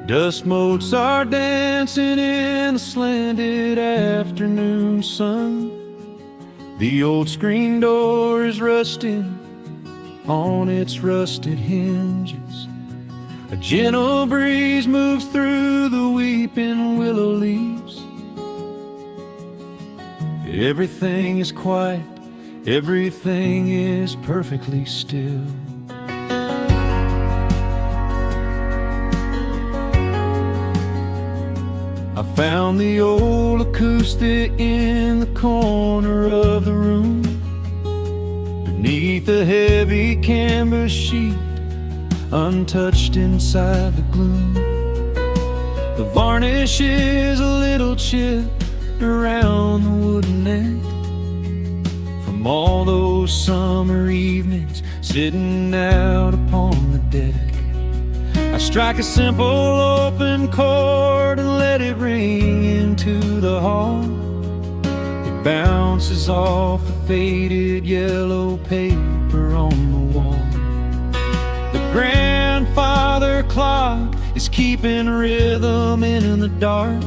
Dust motes are dancing in the slanted afternoon sun. The old screen door is rusting on its rusted hinges. A gentle breeze moves through the weeping willow leaves. Everything is quiet, everything is perfectly still. I found the old acoustic in the corner of the room, beneath a heavy canvas sheet, untouched inside the gloom. The varnish is a little chipped around the wooden neck from all those summer evenings sitting out upon the deck. I strike a simple open chord and let it ring into the hall. It bounces off the faded yellow paper on the wall. The grandfather clock is keeping rhythm in the dark,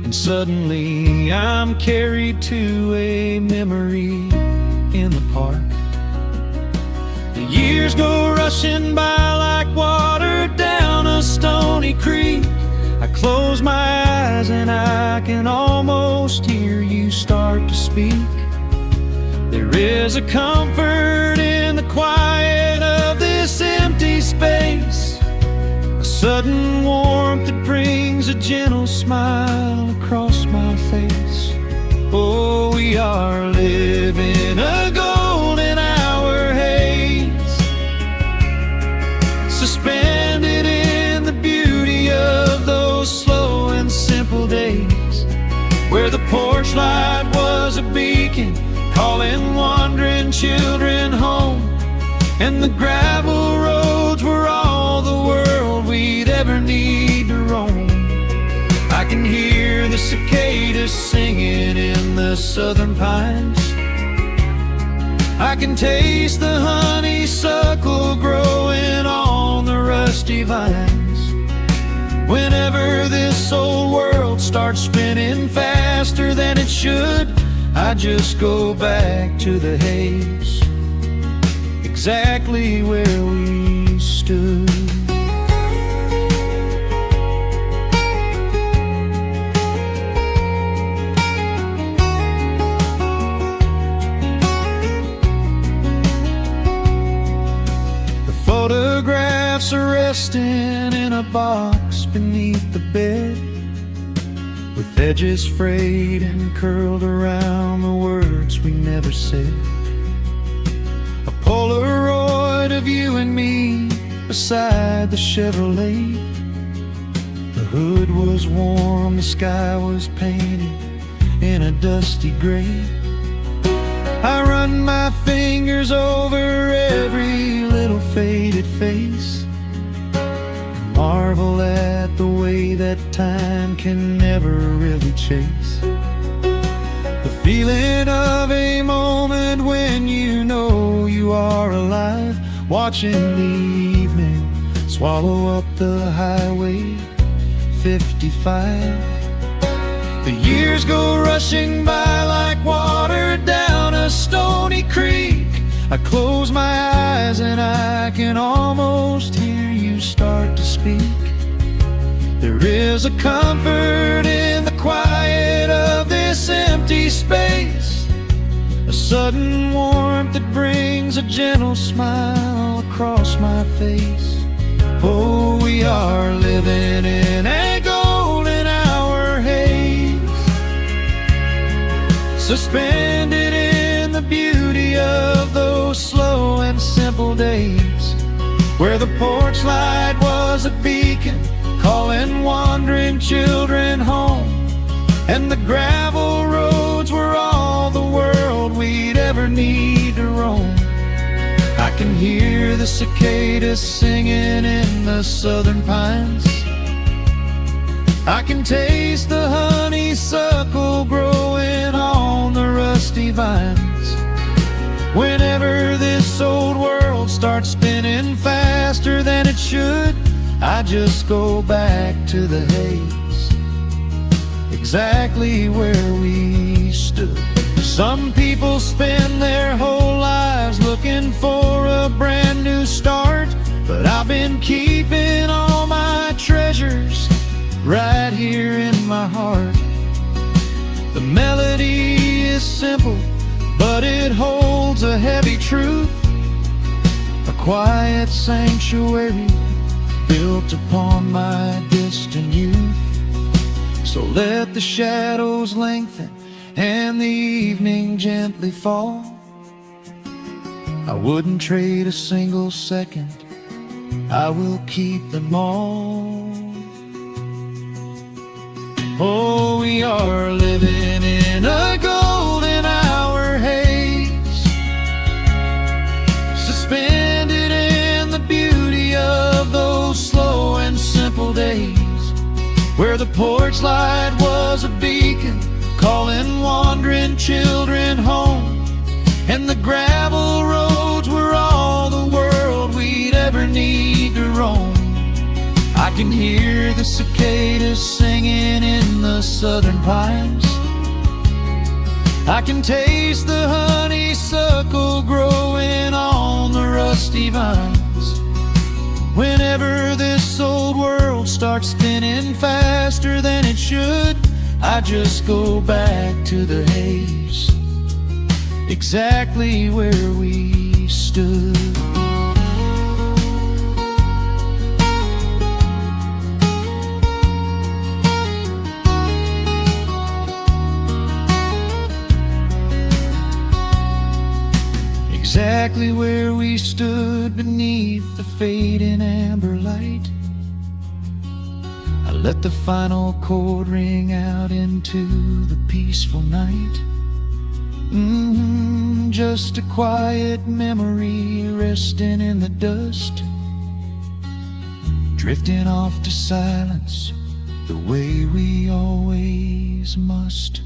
and suddenly I'm carried to a memory in the park. The years go rushing by like water down a stony creek. I close my eyes and I can almost hear you start to speak. There is a comfort in the quiet of this empty space, a sudden warmth that brings a gentle smile across my face. Oh, we are living a golden hour haze, suspended in the beauty of those slow and simple days, where the porch light was a beacon calling wandering children home, and the gravel roads were all the world we'd ever need to roam. I can hear the cicadas singing in the southern pines. I can taste the honeysuckle growing on the rusty vines. Whenever this old world starts spinning faster than it should, I just go back to the haze, exactly where we stood. Photographs are resting in a box beneath the bed, with edges frayed and curled around the words we never said. A Polaroid of you and me beside the Chevrolet. The hood was warm, the sky was painted in a dusty gray. I run my fingers over every little faded face, marvel at the way that time can never really chase the feeling of a moment when you know you are alive, watching the evening swallow up the highway 55. The years go rushing by like water down a stony creek. I close my eyes and I can almost hear you start to speak. There is a comfort in the quiet of this empty space, a sudden warmth that brings a gentle smile across my face. Oh, we are living in a golden hour haze, suspended in the beauty of those slow and simple days, where the porch light was a beacon calling wandering children home, and the gravel roads were all the world we'd ever need to roam. I can hear the cicadas singing in the southern pines. I can taste the honeysuckle growing on the rusty vines. Whenever this old world starts spinning faster than it should, I just go back to the haze, exactly where we stood. Some people spend their whole lives looking for a brand new start, but I've been keeping all my treasures right here in my heart. The melody is simple, but it holds a heavy truth, a quiet sanctuary built upon my distant youth. So let the shadows lengthen and the evening gently fall. I wouldn't trade a single second, I will keep them all. Oh, we are living in a golden hour haze, suspended in the beauty of those slow and simple days, where the porch light was a beacon calling wandering children home, and the gravel roads were all the world we'd ever need to roam. I can hear the cicadas singing in the southern pines, I can taste the honeysuckle growing on the rusty vines. Whenever this old world starts spinning faster than it should, I just go back to the haze, exactly where we stood. Exactly where we stood beneath the fading amber light. I let the final chord ring out into the peaceful night. Just a quiet memory resting in the dust, drifting off to silence the way we always must.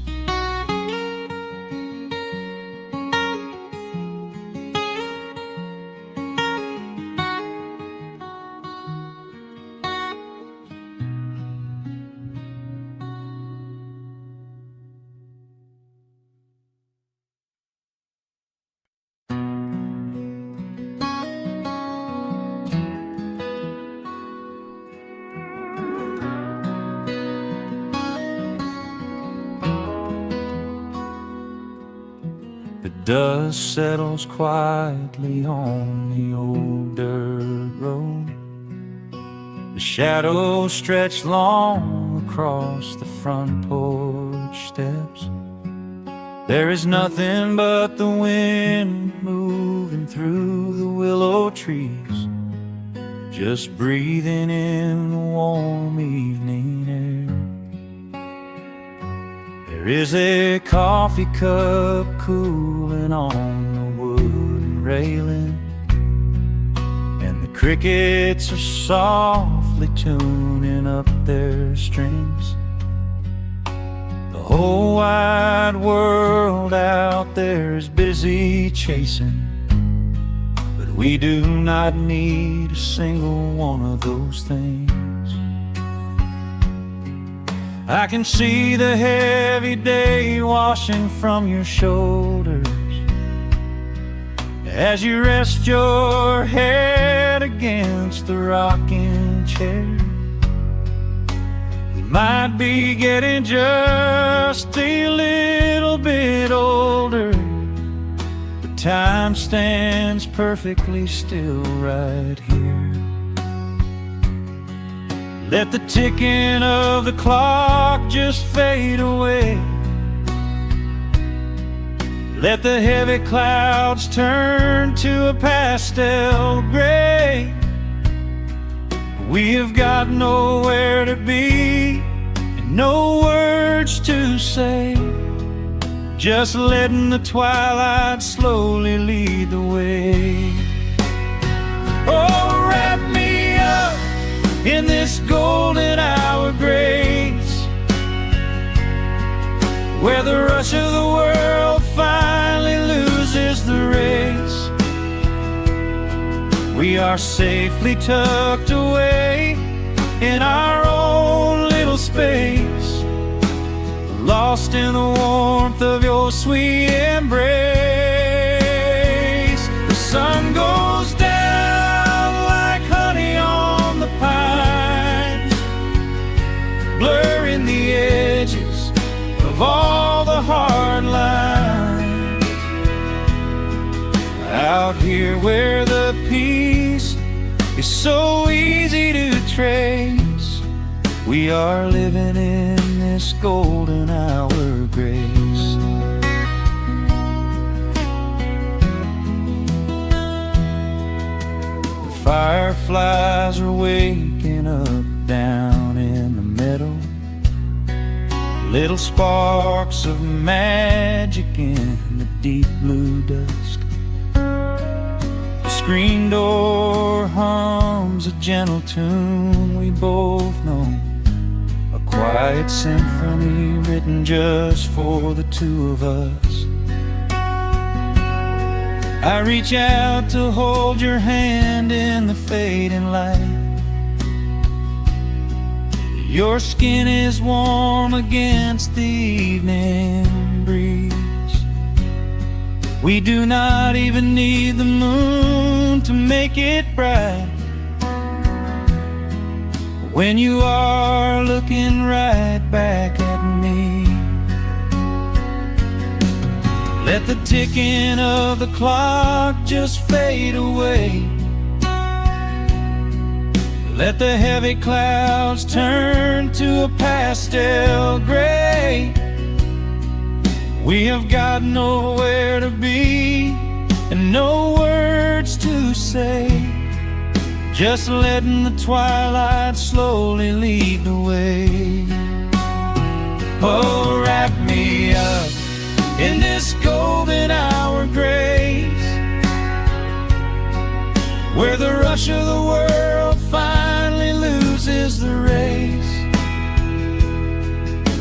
The dust settles quietly on the old dirt road. The shadows stretch long across the front porch steps. There is nothing but the wind moving through the willow trees, just breathing in the warm evening air. There is a coffee cup cooling on the wooden railing, and the crickets are softly tuning up their strings. The whole wide world out there is busy chasing, but we do not need a single one of those things. I can see the heavy day washing from your shoulders as you rest your head against the rocking chair. We might be getting just a little bit older, but time stands perfectly still right here. Let the ticking of the clock just fade away. Let the heavy clouds turn to a pastel gray. We have got nowhere to be and no words to say, just letting the twilight slowly lead the way. Oh, wrap me up in this golden hour grace, where the rush of the world finally loses the race. We are safely tucked away in our own little space, lost in the warmth of your sweet embrace. The sun goes down like honey on the pines, blurring the edges of all the hard lines. Out here where the peace is so easy to trace, we are living in this golden hour grace. The fireflies are waking up down in the meadow, little sparks of magic in the deep blue dusk. The screen door hums a gentle tune we both know, a quiet symphony written just for the two of us. I reach out to hold your hand in the fading light. Your skin is warm against the evening breeze. We do not even need the moon to make it bright, when you are looking right back at me. Let the ticking of the clock just fade away. Let the heavy clouds turn to a pastel gray. We have got nowhere to be and no words to say, just letting the twilight slowly lead the way. Oh, wrap me up in this golden hour grace, where the rush of the world finally loses the race.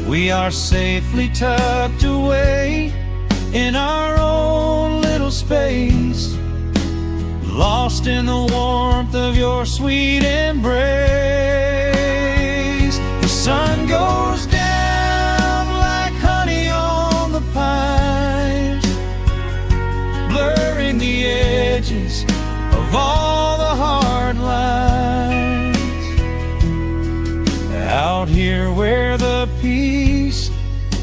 We are safely tucked away in our own little space, lost in the warmth of your sweet embrace. The sun goes down like honey on the pines, blurring the edges of all the hard lines. Out here where the peace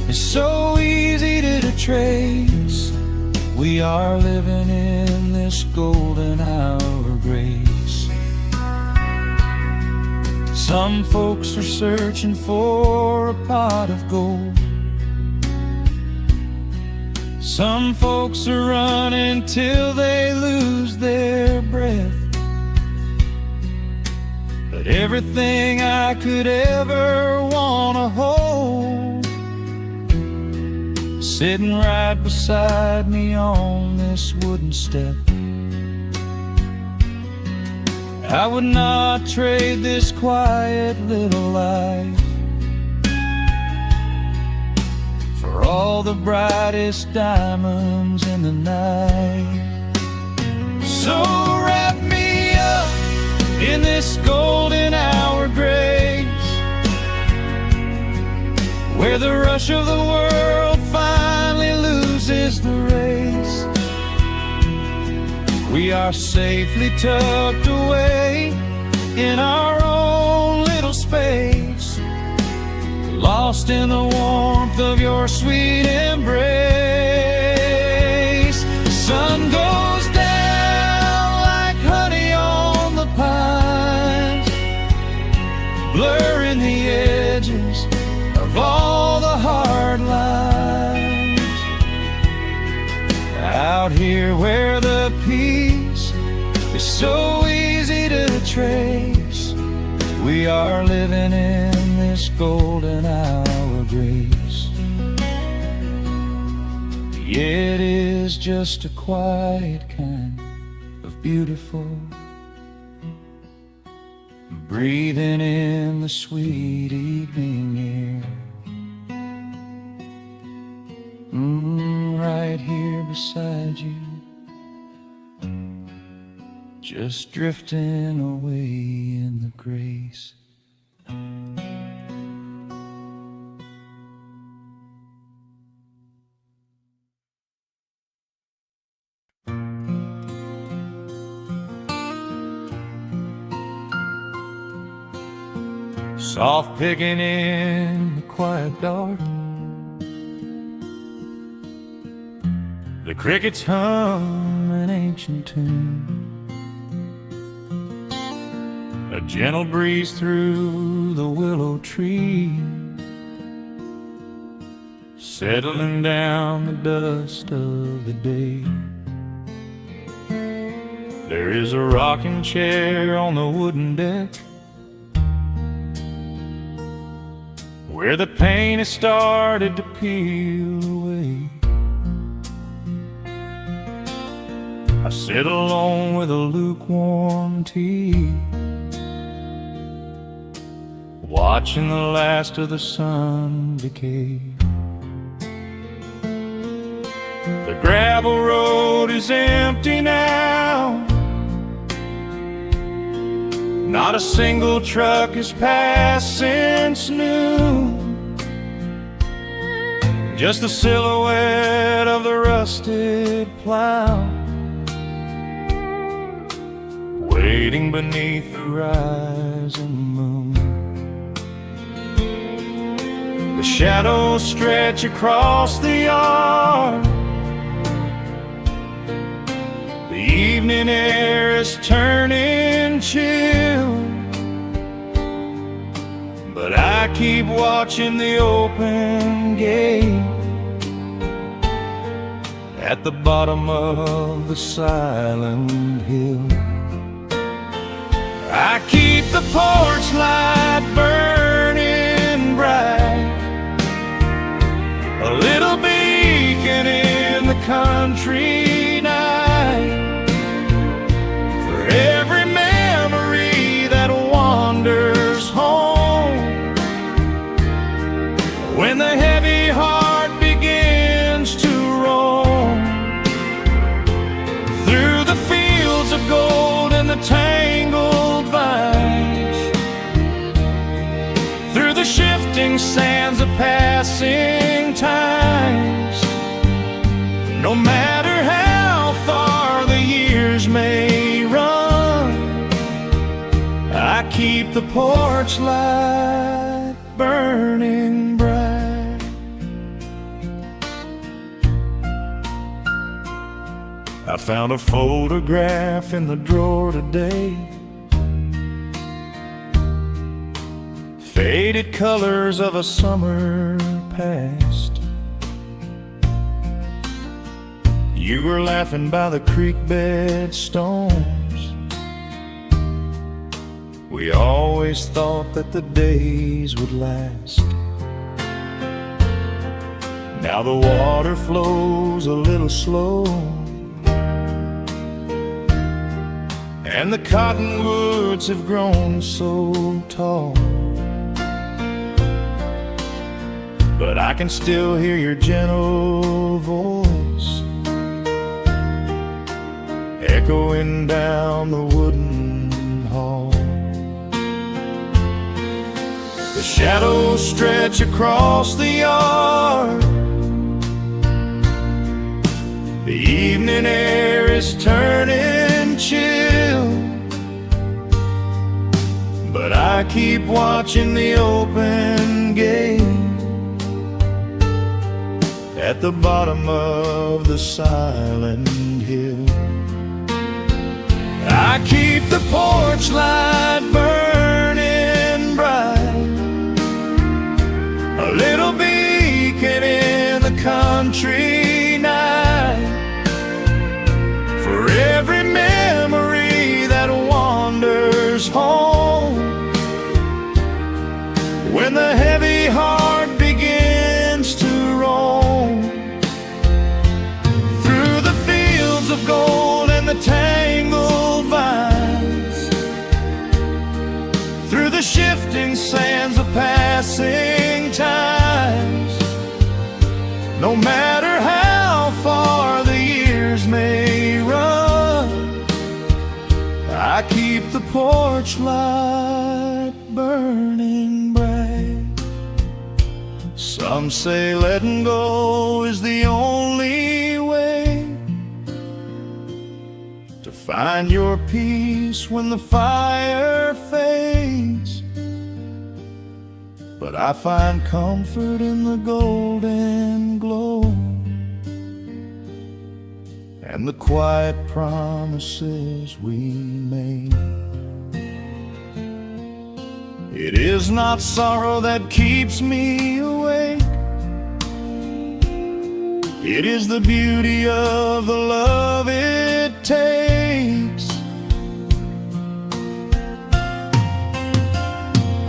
is so easy to trace, we are living in this golden hour grace. Some folks are searching for a pot of gold, some folks are running till they lose their breath. But everything I could ever wanna hold, sitting right beside me on this wooden step. I would not trade this quiet little life for all the brightest diamonds in the night. So wrap me up in this golden hour grace, where the rush of the world finally loses the race. We are safely tucked away in our own little space, lost in the warmth of your sweet embrace. The sun goes down like honey on the pines, blurring the edges of all the hard lines. Out here where the peace is so easy to trace, we are living in this golden hour grace. It is just a quiet kind of beautiful, breathing in the sweet evening air. Right here beside you, just drifting away in the grace. soft picking in the quiet dark. The crickets hum an ancient tune, a gentle breeze through the willow tree, settling down the dust of the day. There is a rocking chair on the wooden deck, where the paint has started to peel away. I sit alone with a lukewarm tea, watching the last of the sun decay. The gravel road is empty now, not a single truck has passed since noon, just the silhouette of the rusted plow, waiting beneath the rising moon. The shadows stretch across the yard, the evening air is turning chill, but I keep watching the open gate at the bottom of the silent hill. I keep the porch light burning bright, a little beacon in the country night, for every memory that wanders home, when the heavy heart begins to roam through the fields of gold and the tangled vines, through the shifting sands of passing times. No matter how far the years may run, I keep the porch light burning bright. I found a photograph in the drawer today, faded colors of a summer past. You were laughing by the creek bed stones. We always thought that the days would last. Now the water flows a little slow, and the cottonwoods have grown so tall, but I can still hear your gentle voice echoing down the wooden hall. The shadows stretch across the yard, the evening air is turning chill, but I keep watching the open gate at the bottom of the silent hill. I keep the porch light burning bright, a little beacon in the country night, for every memory that wanders home, when the heavy heart begins to roam through the fields of gold and the tangled vines, through the shifting sands of passing times. No matter how far the years may run, I keep the porch light burning bright. Some say letting go is the only way to find your peace when the fire fades. but I find comfort in the golden glow and the quiet promises we made. It is not sorrow that keeps me awake. It is the beauty of the love it takes.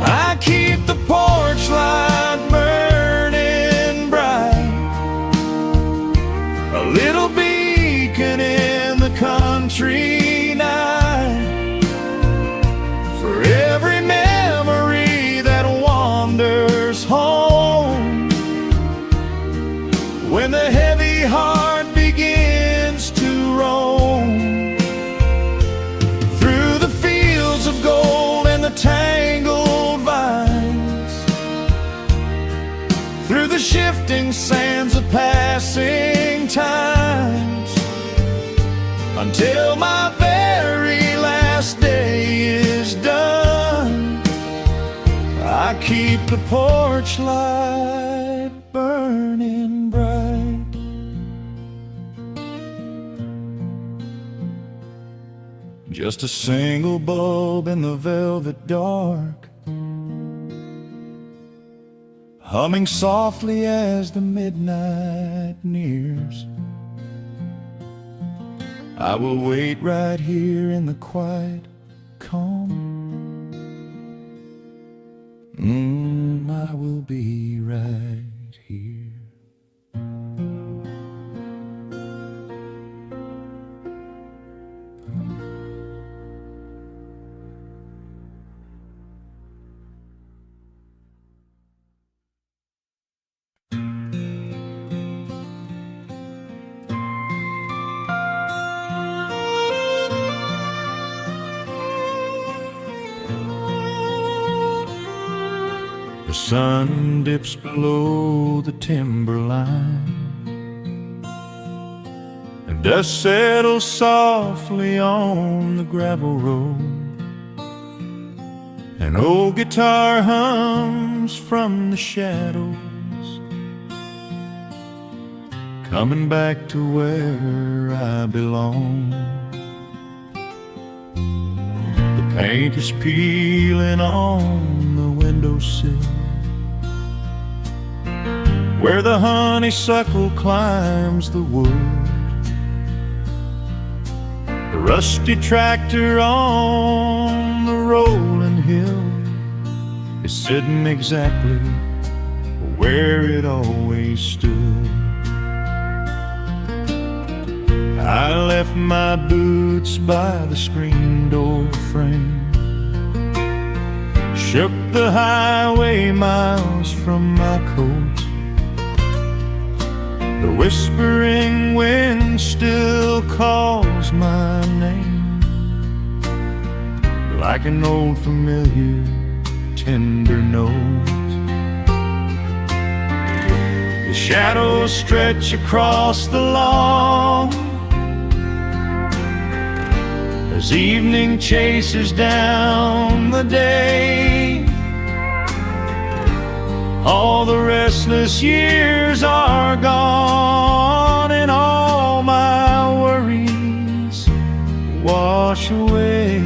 I keep the porch light burning bright, a little beacon in the country night, for every memory that wanders home. When the heavy heart begins to roam through the fields of gold and the tangled vines, through the shifting sands of passing times, until my very last day is done, I keep the porch light burning bright. Just a single bulb in the velvet dark, humming softly as the midnight nears. I will wait right here in the quiet calm. I will be right here. The sun dips below the timberline, and dust settles softly on the gravel road. An old guitar hums from the shadows, coming back to where I belong. The paint is peeling on the windowsill, where the honeysuckle climbs the wood. The rusty tractor on the rolling hill is sitting exactly where it always stood. I left my boots by the screen door frame, shook the highway miles from my coat. The whispering wind still calls my name, like an old familiar tender note. The shadows stretch across the lawn as evening chases down the day. All the restless years are gone, and all my worries wash away.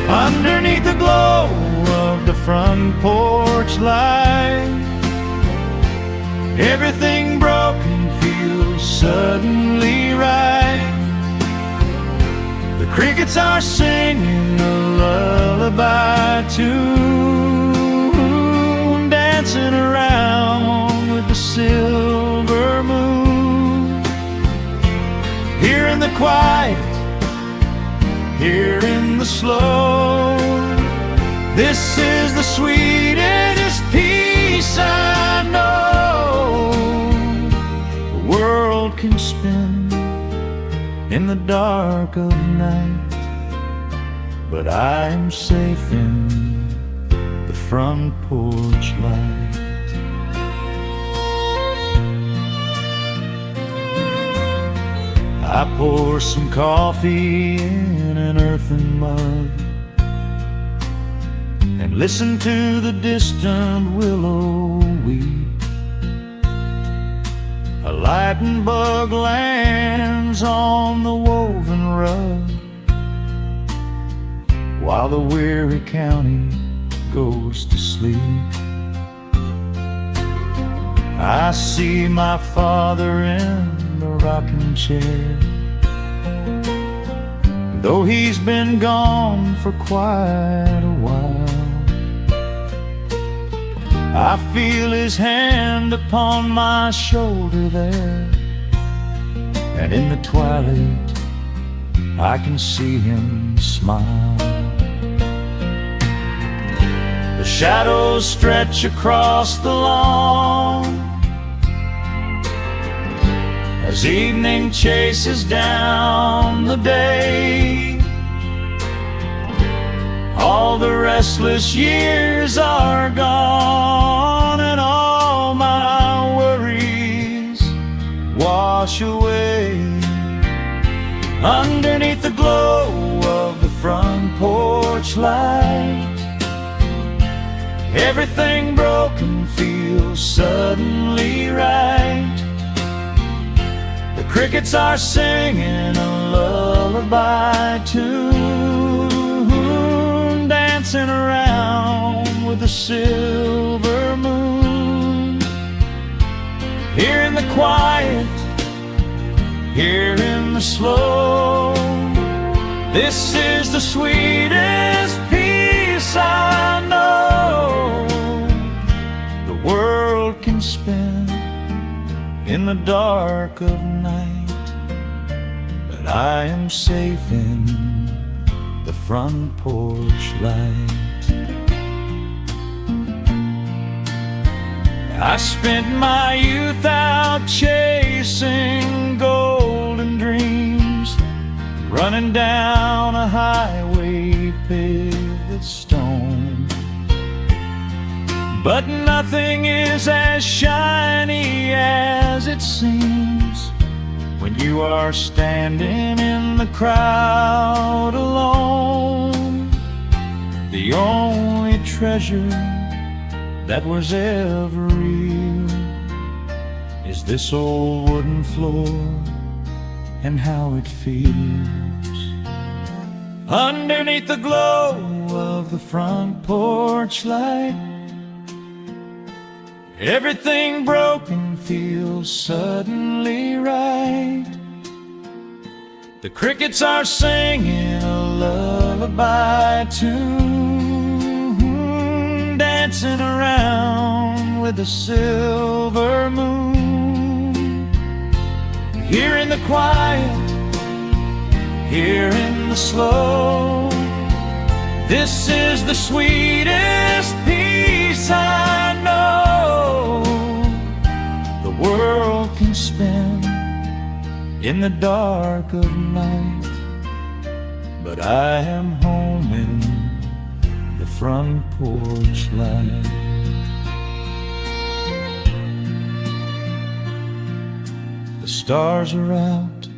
Underneath the glow of the front porch light, everything broken feels suddenly right. The crickets are singing a lullaby tune, dancing around with the silver moon. Here in the quiet, here in the slow, this is the sweetest peace I know. The world can spin in the dark of night, but I'm safe in the front porch light. I pour some coffee in an earthen mug and listen to the distant willow weep. A lightning bug lands on the woven rug, while the weary county goes to sleep. I see my father in the rocking chair, though he's been gone for quite a while. I feel his hand upon my shoulder there, and in the twilight I can see him smile. The shadows stretch across the lawn as evening chases down the day. All the restless years are gone, and all my worries wash away. Underneath the glow of the front porch light, everything broken feels suddenly right. The crickets are singing a lullaby tune, dancing around with the silver moon. Here in the quiet, here in the slow, this is the sweetest peace I know. The world can spin in the dark of night, but I am safe in the front porch light. I spent my youth out chasing golden dreams, running down a highway paved with stone. But nothing is as shiny as it seems when you are standing in the crowd alone. The only treasure that was ever real is this old wooden floor and how it feels. Underneath the glow of the front porch light, everything broken feels suddenly right. The crickets are singing a lullaby tune, dancing around with the silver moon. Here in the quiet, here in the slow, this is the sweetest peace I know. The world can spin in the dark of night, but I am home in the front porch light. The stars are out,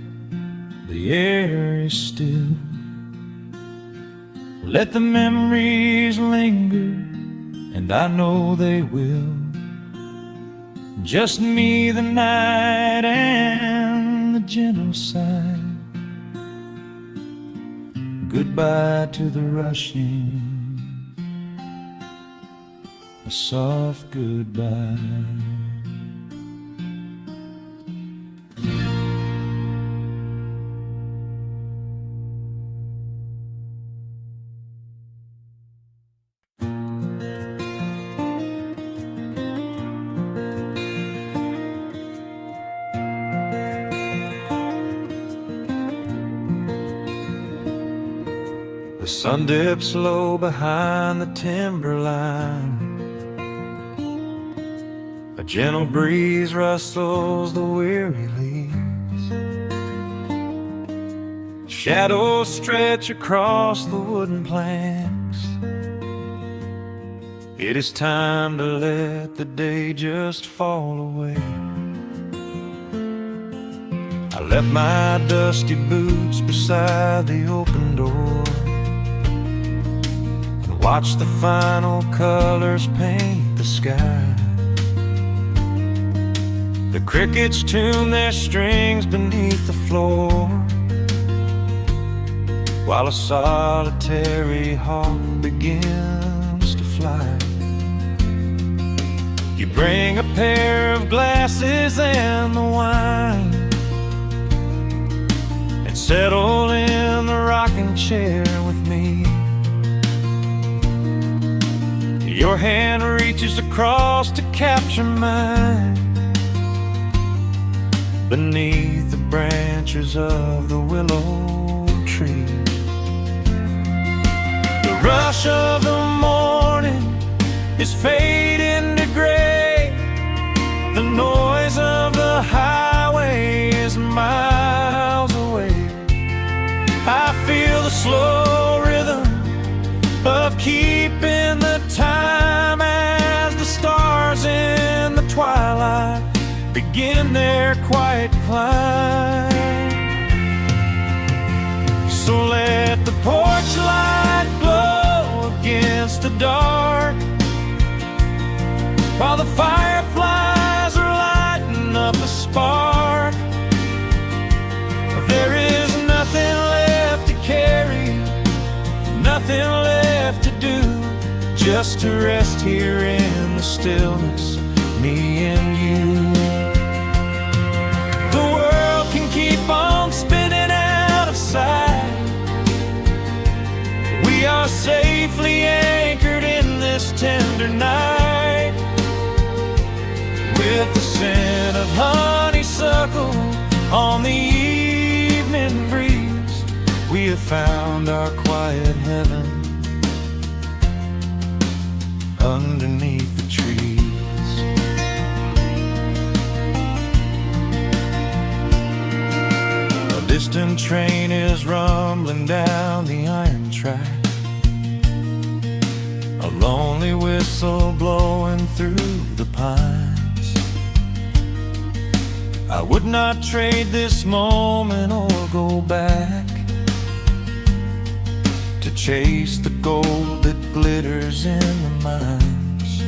the air is still. Let the memories linger, and I know they will. Just me, the night, and the gentle sigh. Goodbye to the rushing, a soft goodbye. The sun dips low behind the timberline. A gentle breeze rustles the weary leaves. Shadows stretch across the wooden planks. It is time to let the day just fall away. I left my dusty boots beside the open door, watch the final colors paint the sky. The crickets tune their strings beneath the floor, while a solitary hawk begins to fly. You bring a pair of glasses and the wine, and settle in the rocking chair with me. Your hand reaches across to capture mine, beneath the branches of the willow tree. The rush of the morning is fading to gray. The noise of the highway is miles away. I feel the slow rhythm of keeping the time as the stars in the twilight begin their quiet climb. So let the porch light glow against the dark, while the fireflies are lighting up a spark. There is nothing left to carry, nothing left to do, just to rest here in the stillness, me and you. The world can keep on spinning out of sight. We are safely anchored in this tender night, with the scent of honeysuckle on the evening breeze. We have found our quiet heaven underneath the trees. A distant train is rumbling down the iron track, a lonely whistle blowing through the pines. I would not trade this moment or go back to chase the gold that glitters in the mines.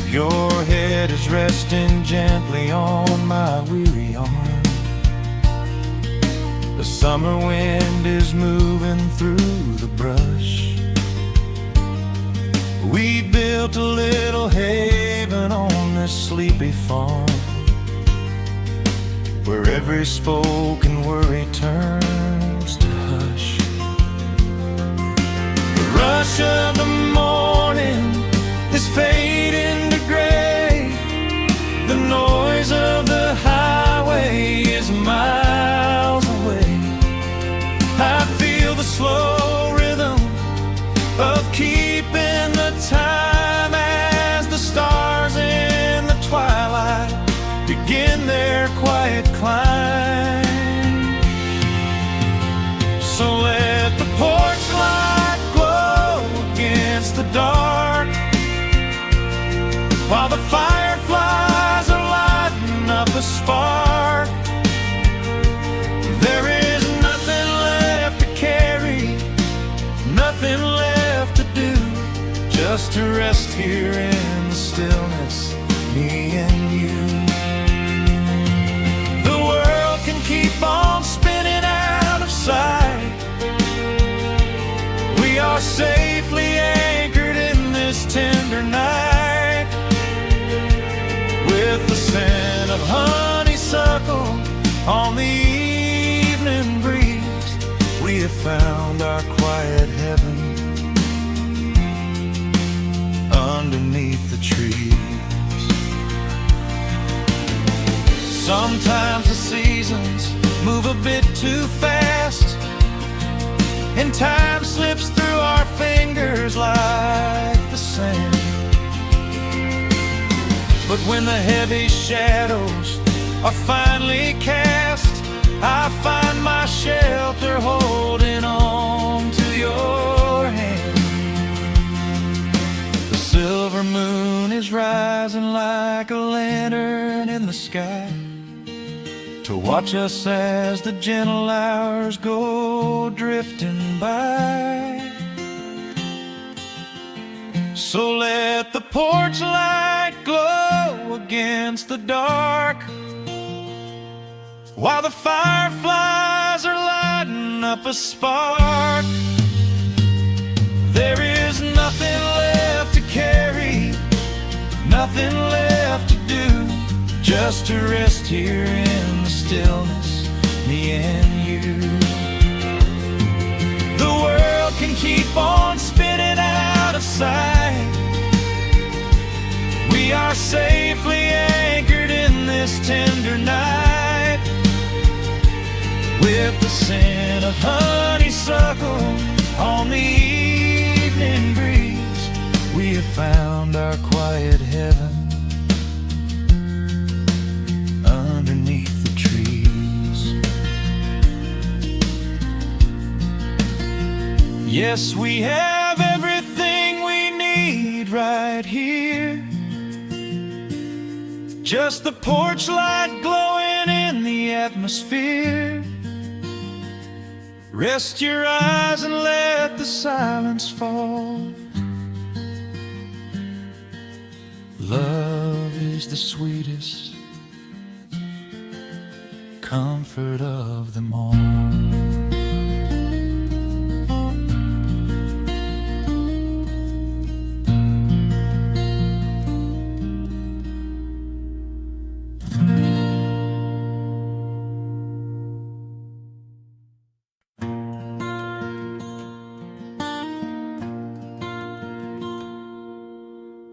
Your head is resting gently on my weary arm. The summer wind is moving through the brush. We built a little haven on this sleepy farm, where every spoken worry turns to hush. The rush of the morning is fading to gray. The noise of the highway is miles away. I feel the slow rhythm of keeping the time as the stars in the twilight begin their quiet climb. So let the porch light glow against the dark, while the fireflies are lighting up a spark. There is nothing left to carry, nothing left to do, just to rest here in the stillness, me and you. Keep on spinning out of sight. We are safely anchored in this tender night, with the scent of honeysuckle on the evening breeze. We have found our quiet heaven underneath the trees. Sometimes the seasons move a bit too fast, and time slips through our fingers like the sand. But when the heavy shadows are finally cast, I find my shelter holding on to your hand. The silver moon is rising like a lantern in the sky, to watch us as the gentle hours go drifting by. So let the porch light glow against the dark, while the fireflies are lighting up a spark. There is nothing left to carry, nothing left to do, just to rest here in the stillness, me and you. The world can keep on spinning out of sight. We are safely anchored in this tender night, with the scent of honeysuckle on the evening breeze. We have found our quiet heaven underneath the trees. Yes, we have everything we need right here. Just the porch light glowing in the atmosphere. Rest your eyes and let the silence fall. Love is the sweetest comfort of them all.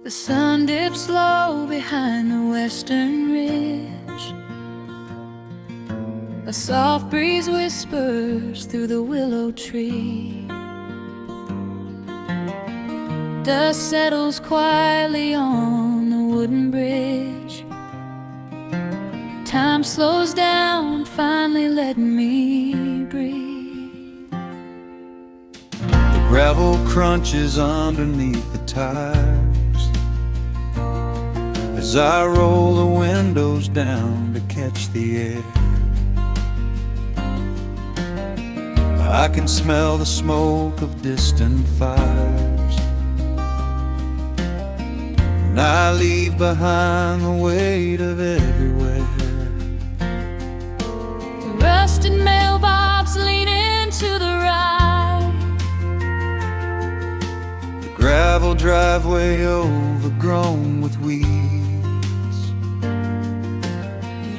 The sun dips low behind the western ridge. A soft breeze whispers through the willow tree. Dust settles quietly on the wooden bridge. Time slows down, finally letting me breathe. The gravel crunches underneath the tires as I roll the windows down to catch the air. I can smell the smoke of distant fires, and I leave behind the weight of everywhere. The rusted mailbox leaning to the right. The gravel driveway overgrown with weeds.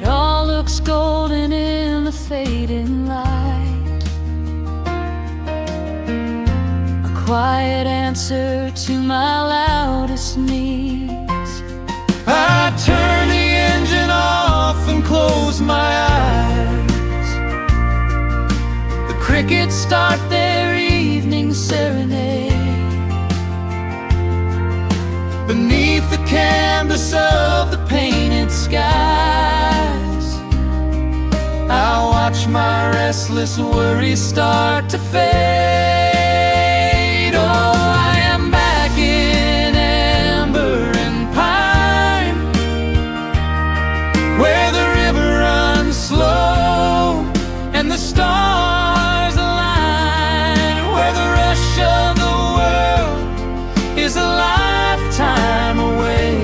It all looks golden in the fading light. A quiet answer to my loudest needs. I turn the engine off and close my eyes. The crickets start their evening serenade. Beneath the canvas of the painted skies, I watch my restless worries start to fade. Oh, I am back in amber and pine, where the river runs slow and the stars align, where the rush of the world is a lifetime away,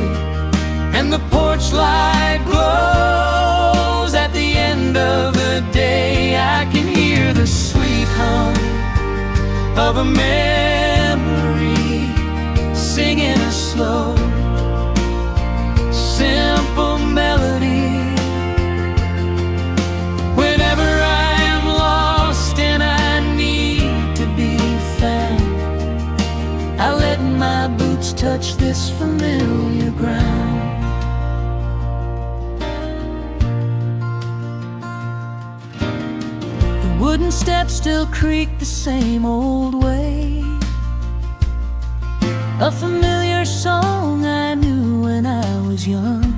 and the porch light glows at the end of the day. I can hear the sweet hum of a memory singing a slow, simple melody. Whenever I am lost and I need to be found, I let my boots touch this familiar ground. The wooden steps still creak the same old way. A familiar song I knew when I was young.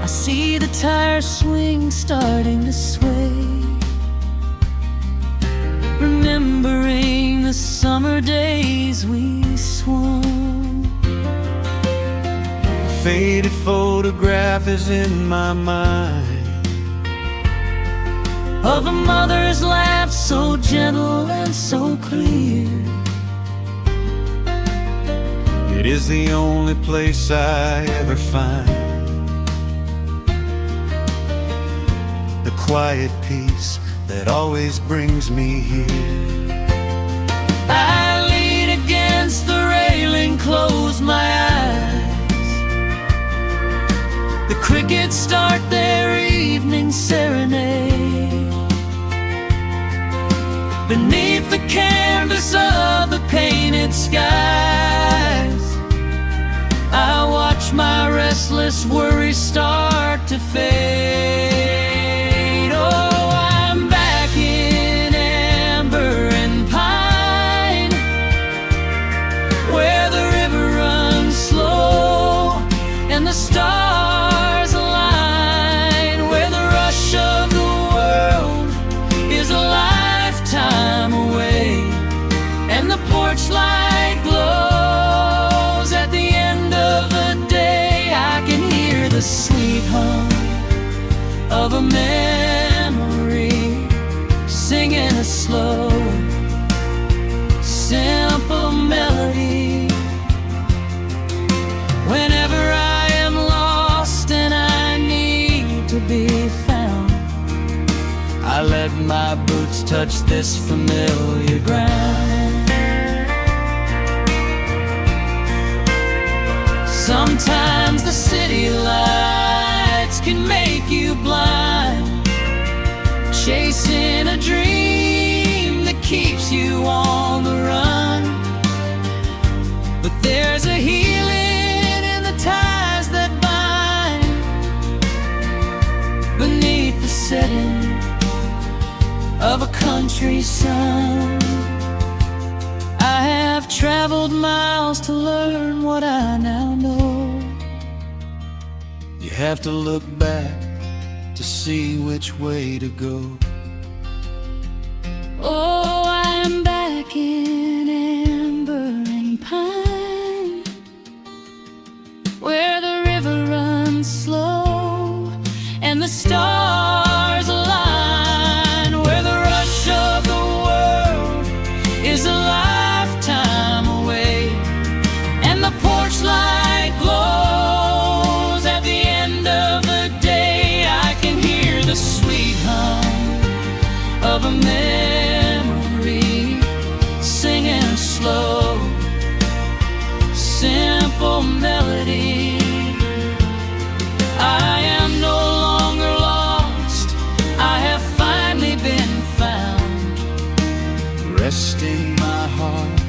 I see the tires swing starting to sway, remembering the summer days we swung. A faded photograph is in my mind of a mother's laugh so gentle and so clear. It is the only place I ever find the quiet peace that always brings me here. I lean against the railing, close my eyes. The crickets start their evening serenade. Beneath the canvas of the painted skies, I watch my restless worries start to fade. Oh, I'm back in amber and pine, where the river runs slow and the stars align, where the rush of the world is a lifetime away, and the porch light glows at the end of the day. I can hear the sweet hum of a memory, singing a slow, simple melody. Whenever I am lost and I need to be found, I let my boots touch this familiar ground. Sometimes the city lights can make you blind, chasing a dream that keeps you on the run. But there's a healing in the ties that bind beneath the setting of a country sun. I have traveled miles to learn what I now know. You have to look back to see which way to go. Oh, I'm back in amber and pine, where the river runs slow and the stars align, where the rush of the world is a lifetime away, and the porch light glows at the end of the day. I can hear the sweet hum of a memory, singing a slow, simple melody. I am no longer lost, I have finally been found, resting my heart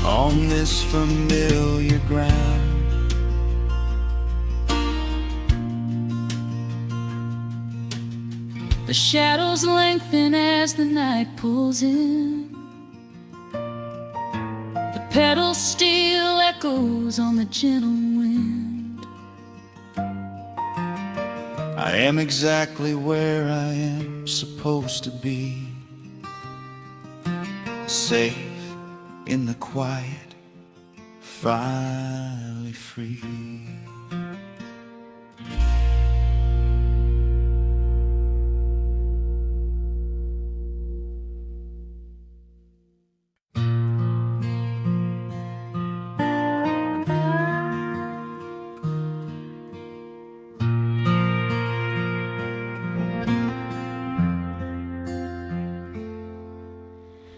on this familiar ground. The shadows lengthen as the night pulls in. The pedal steel echoes on the gentle wind. I am exactly where I am supposed to be, safe in the quiet, finally free.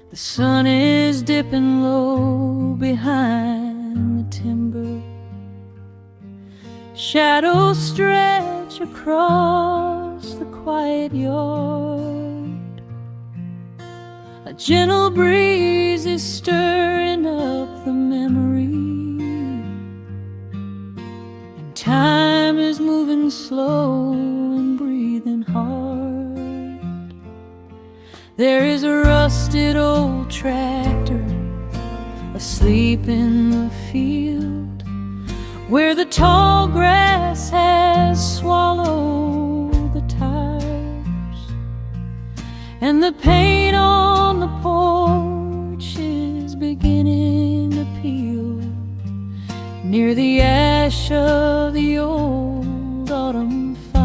The sun is dipping low behind the timber. Shadows stretch across the quiet yard. A gentle breeze is stirring up the memory, and time is moving slow and breathing hard. There is a rusted old tractor asleep in the field, where the tall grass has swallowed the tires, and the paint on the porch is beginning to peel near the ash of the old autumn fires.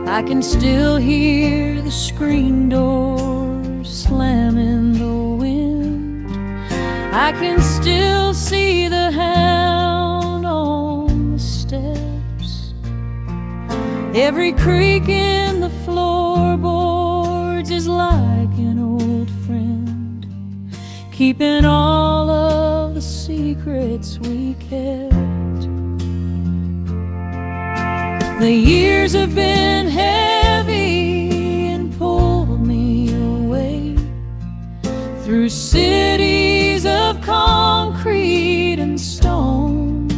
I can still hear the screen door slam in the wind, I can still see the hound on the steps. Every creak in the floorboards is like an old friend, keeping all of the secrets we kept. The years have been heavy and pulled me away through cities of concrete and stone.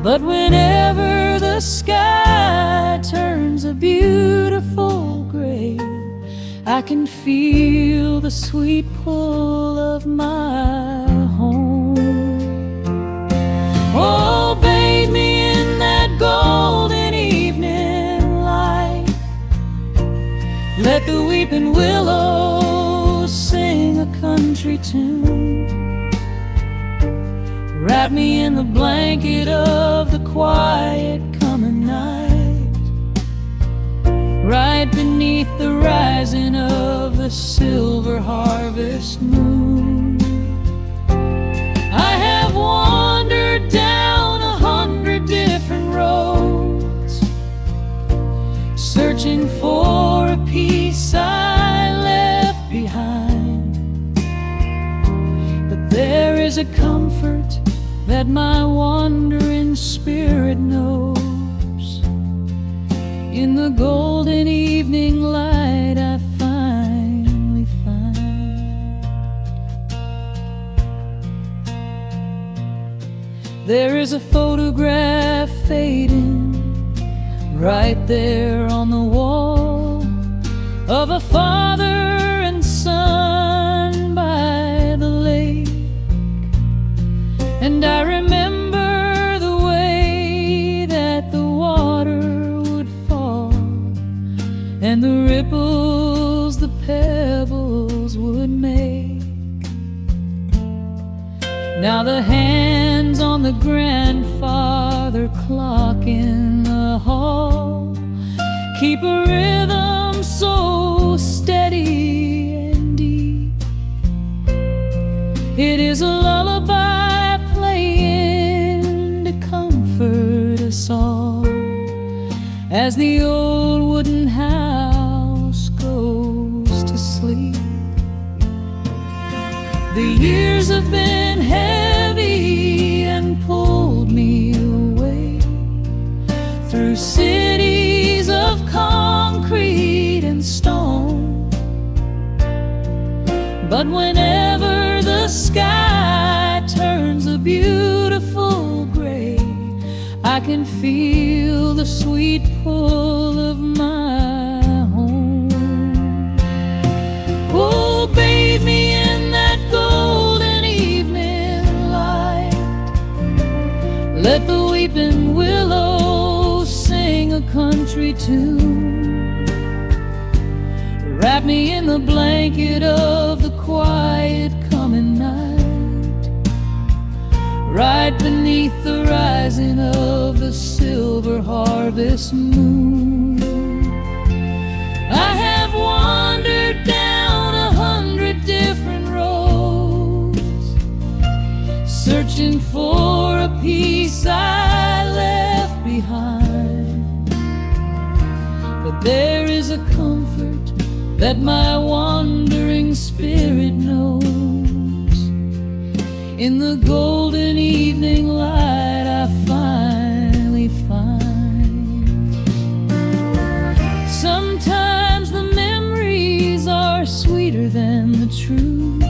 But whenever the sky turns a beautiful gray, I can feel the sweet pull of my home. Oh, bathe me in that golden evening light. Let the weeping willows sing a country tune. Wrap me in the blanket of the quiet coming night, right beneath the rising of the silver harvest moon. I have wandered down 100 different roads, searching for a piece I left behind. But there is a comfort that my wandering spirit knows. In the golden evening light I finally find. There is a photograph fading right there on the wall of a father and son by the lake. And I remember the way that the water would fall, and the ripples the pebbles would make. Now the hands on the grandfather clock in the hall keep a rhythm so steady and deep. It is a lullaby playing to comfort us all as the old wooden house goes to sleep. The years have been heavy and pulled me away through cities of concrete and stone. But whenever the sky turns a beautiful gray, I can feel the sweet pull of my home. Oh, bathe me in that golden evening light. Let the weeping willows sing a country tune. Wrap me in the blanket of the quiet coming night, right beneath the rising of the silver harvest moon. I have wandered down 100 different roads, searching for a piece I left behind. But there is a comfort that my wandering spirit knows. In the golden evening light I finally find. Sometimes the memories are sweeter than the truth,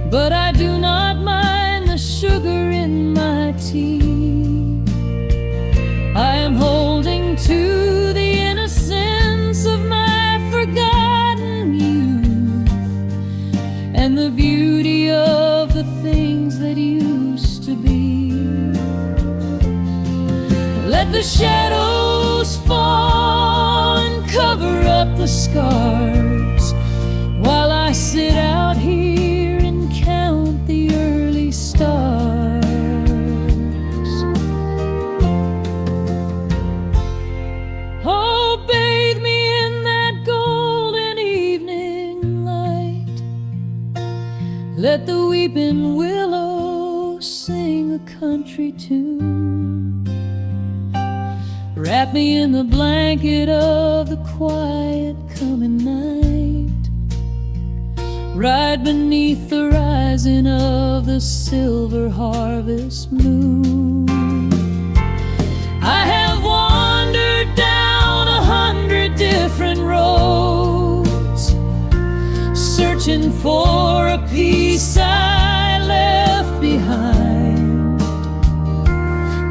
but I do not mind the sugar in my tea. I am holding to the innocence of my forgotten youth and the beauty of the things that used to be. Let the shadows fall and cover up the scars while I sit out here and count the early stars. Oh, bathe me in that golden evening light. Let the weeping willow sing a country tune. Wrap me in the blanket of the quiet coming night. Ride beneath the rising of the silver harvest moon. I have wandered down 100 different roads, searching for a peace I left behind.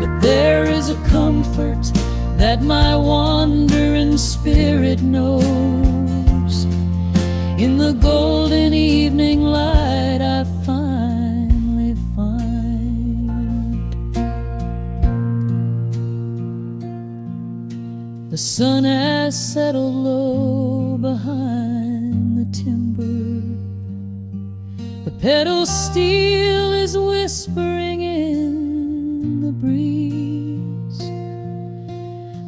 But there is a comfort that my wandering spirit knows. In the golden evening light I finally find. The sun has settled low behind the timber. The pedal steel is whispering in the breeze.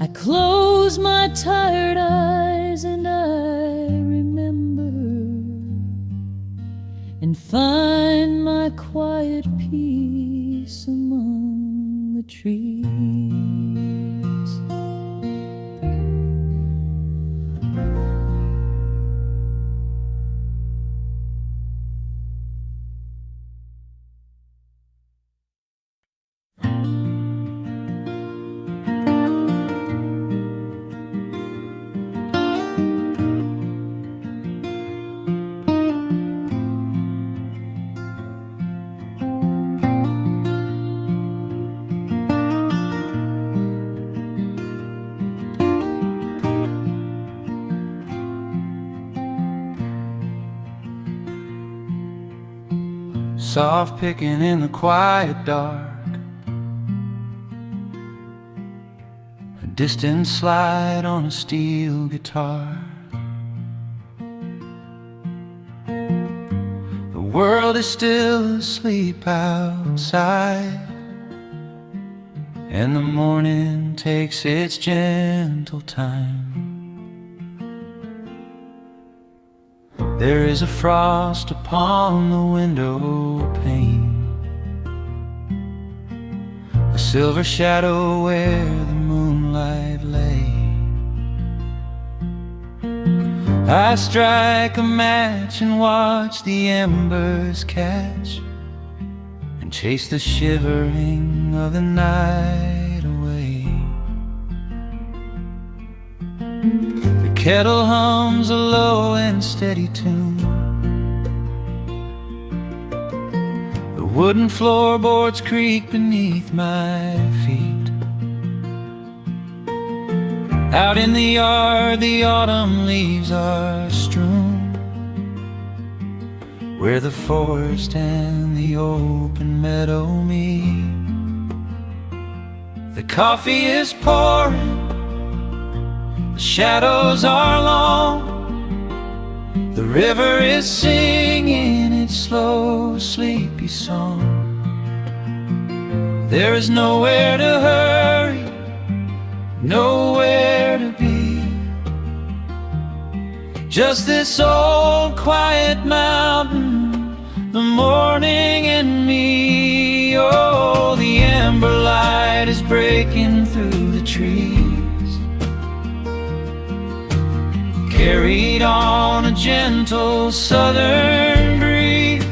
I close my tired eyes and I remember, and find my quiet peace among the trees. Soft picking in the quiet dark, a distant slide on a steel guitar. The world is still asleep outside, and the morning takes its gentle time. There is a frost upon the window pane, a silver shadow where the moonlight lay. I strike a match and watch the embers catch, and chase the shivering of the night away. The kettle hums a low and steady tune. The wooden floorboards creak beneath my feet. Out in the yard, the autumn leaves are strewn, where the forest and the open meadow meet. The coffee is pouring, the shadows are long, the river is singing its slow, sleepy song. There is nowhere to hurry, nowhere to be, just this old quiet mountain, the morning and me. Oh, the amber light is breaking through the trees, carried on a gentle southern breeze.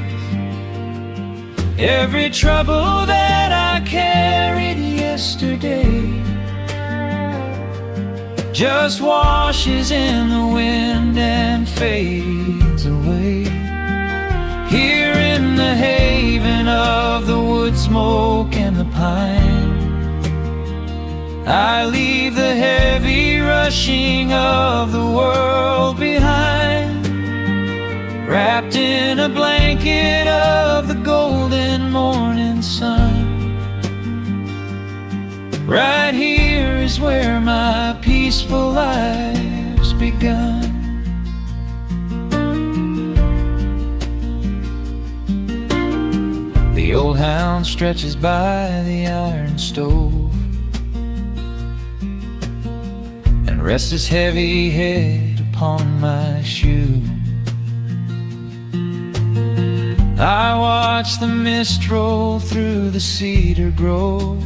Every trouble that I carried yesterday just washes in the wind and fades away. Here in the haven of the wood smoke and the pine, I leave the heavy rushing of the world behind, wrapped in a blanket of the golden morning sun. Right here is where my peaceful life's begun. The old hound stretches by the iron stove and rests his heavy head upon my shoe. I watch the mist roll through the cedar grove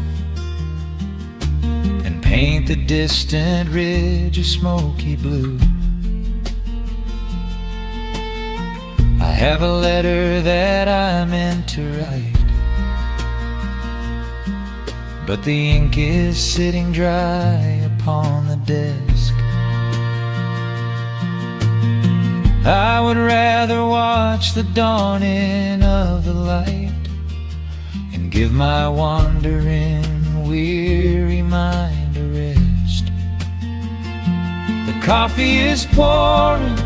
and paint the distant ridge a smoky blue. I have a letter that I meant to write, but the ink is sitting dry upon the desk. I would rather watch the dawning of the light and give my wandering, weary mind a rest. The coffee is pouring,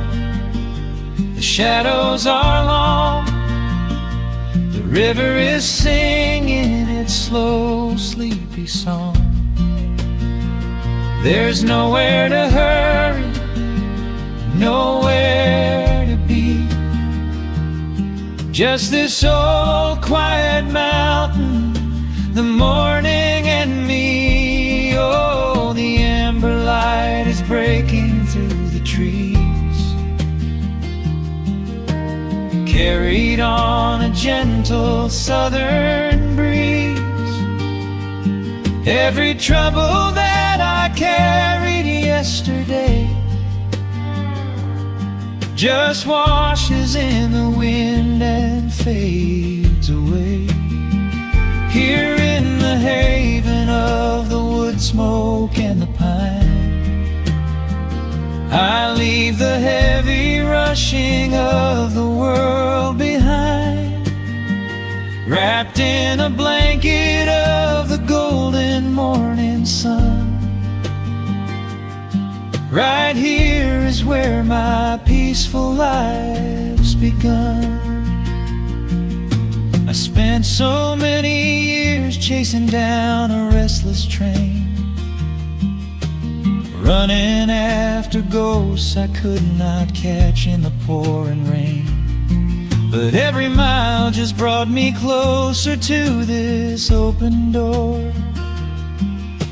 the shadows are long, the river is singing its slow, sleepy song. There's nowhere to hurry, nowhere to be, just this old quiet mountain, the morning and me. Oh, the amber light is breaking through the trees, carried on a gentle southern breeze. Every trouble that I carried yesterday just washes in the wind and fades away. Here in the haven of the wood smoke and the pine, I leave the heavy rushing of the world behind, wrapped in a blanket of the golden morning sun. Right here is where my peaceful life's begun. I spent so many years chasing down a restless train, running after ghosts I could not catch in the pouring rain. But every mile just brought me closer to this open door,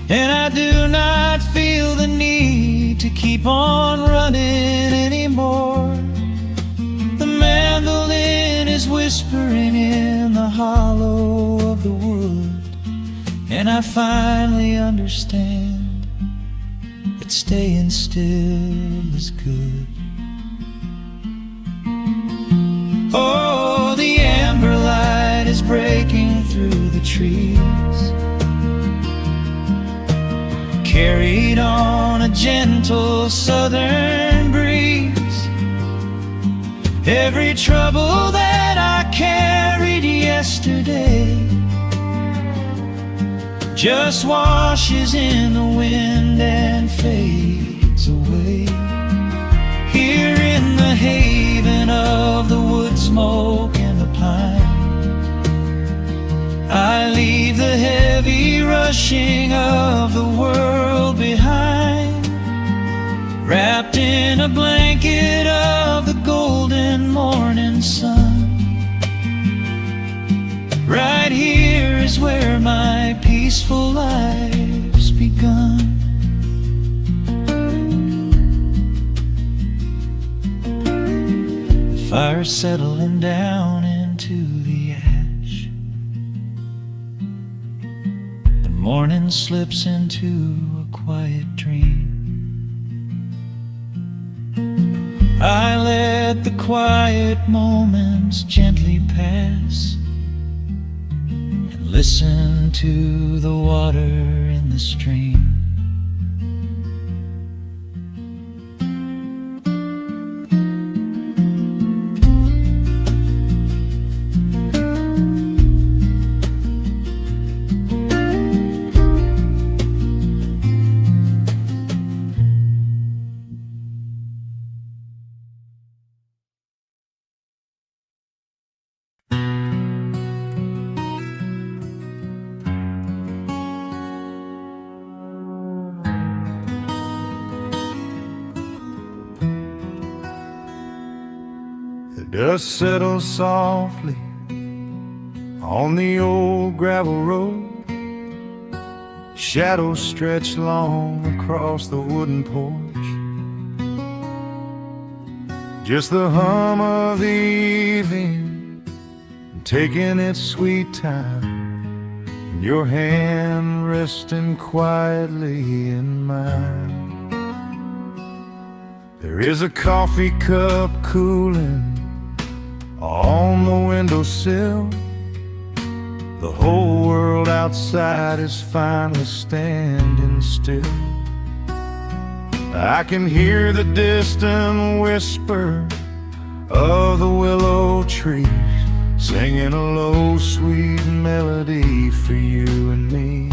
and I do not feel the need to keep on running anymore. The mandolin is whispering in the hollow of the wood, and I finally understand that staying still is good. Oh, the amber light is breaking through the trees, carried on a gentle southern breeze. Every trouble that I carried yesterday just washes in the wind and fades away. Here in the haven of the wood smoke and the pine, I leave the heavy rushing of the world behind, wrapped in a blanket of the golden morning sun. Right here is where my peaceful life's begun. The fire's settling down into the ash, the morning slips into a quiet dream. I let the quiet moments gently pass and listen to the water in the stream. Dust settles softly on the old gravel road. Shadows stretch long across the wooden porch. Just the hum of the evening taking its sweet time, and your hand resting quietly in mine. There is a coffee cup cooling on the windowsill. The whole world outside is finally standing still. I can hear the distant whisper of the willow trees, singing a low, sweet melody for you and me.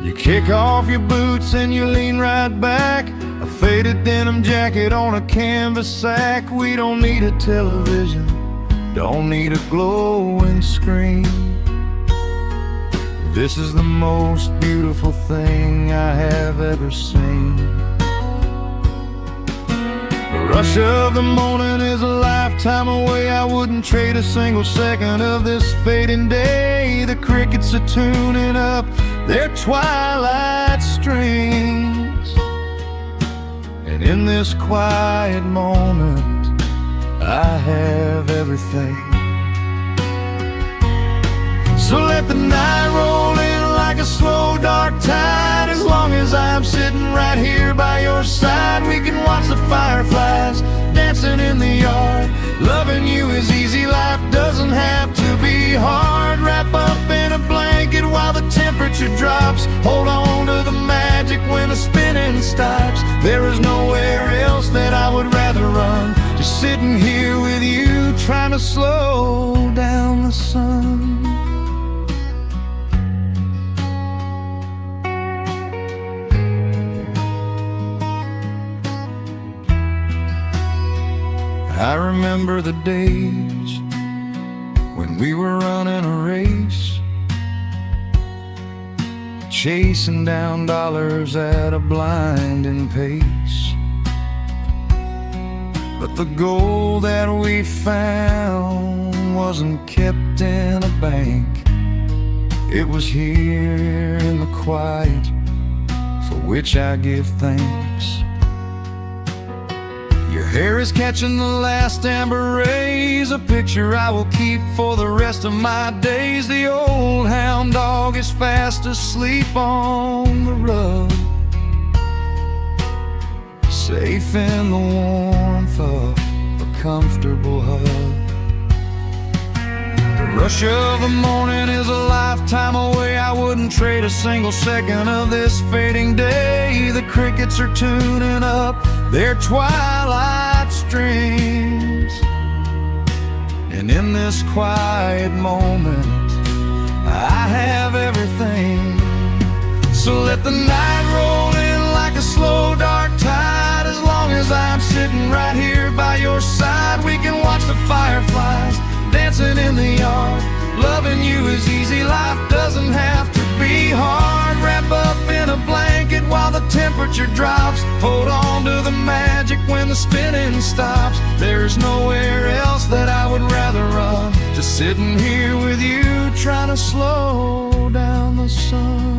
You kick off your boots and you lean right back, a faded denim jacket on a canvas sack. We don't need a television, don't need a glowing screen. This is the most beautiful thing I have ever seen. The rush of the morning is a lifetime away. I wouldn't trade a single second of this fading day. The crickets are tuning up their twilight strings, and in this quiet moment I have everything. So let the night roll in like a slow dark tide. As long as I'm sitting right here by your side, we can watch the fireflies dancing in the yard. Loving you is easy, life doesn't have to be hard. Wrap up in a blanket while the temperature drops. Hold on to the magic when the spinning stops. There is nowhere else that I would rather run, just sitting here with you, trying to slow down the sun. I remember the days when we were running a race, chasing down dollars at a blinding pace. But the gold that we found wasn't kept in a bank. It was here in the quiet, for which I give thanks. Your hair is catching the last amber rays, a picture I will keep for the rest of my days. The old hound dog is fast asleep on the rug, safe in the warmth of a comfortable hug. The rush of the morning is a lifetime away. I wouldn't trade a single second of this fading day. The crickets are tuning up their twilight strings, and in this quiet moment I have everything. So let the night roll in like a slow dark tide. As long as I'm sitting right here by your side, we can watch the fireflies dancing in the yard. Loving you is easy, life doesn't have to be hard. Wrap up in a blanket while the temperature drops. Hold on to the magic when the spinning stops. There's nowhere else that I would rather run, just sitting here with you, trying to slow down the sun.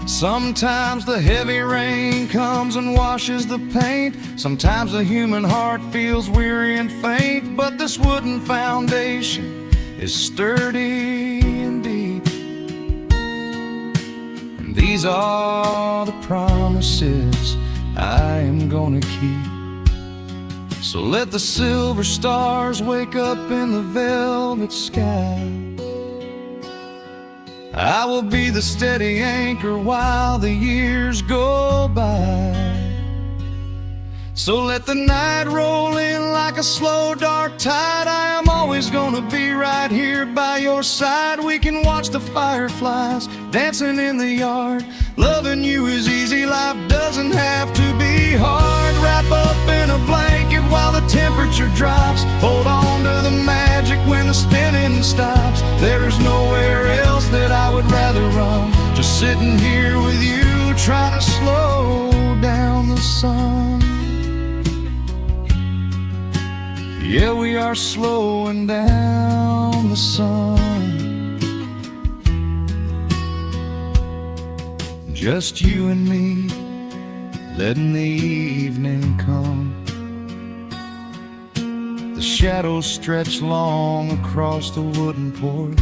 Sometimes the heavy rain comes and washes the paint. Sometimes the human heart feels weary and faint. But this wooden foundation is sturdy and deep, and these are the promises I am gonna keep. So let the silver stars wake up in the velvet sky. I will be the steady anchor while the years go by. So let the night roll in like a slow dark tide. I am always gonna be right here by your side. We can watch the fireflies dancing in the yard. Loving you is easy, life doesn't have to be hard. Wrap up in a blanket while the temperature drops. Hold on to the magic when the spinning stops. There's nowhere else that I would rather run, just sitting here with you, trying to slow down the sun. Yeah, we are slowing down the sun, just you and me, letting the evening come. The shadows stretch long across the wooden porch.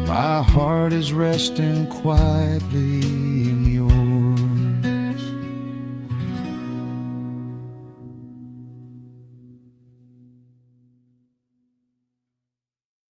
My heart is resting quietly in yours.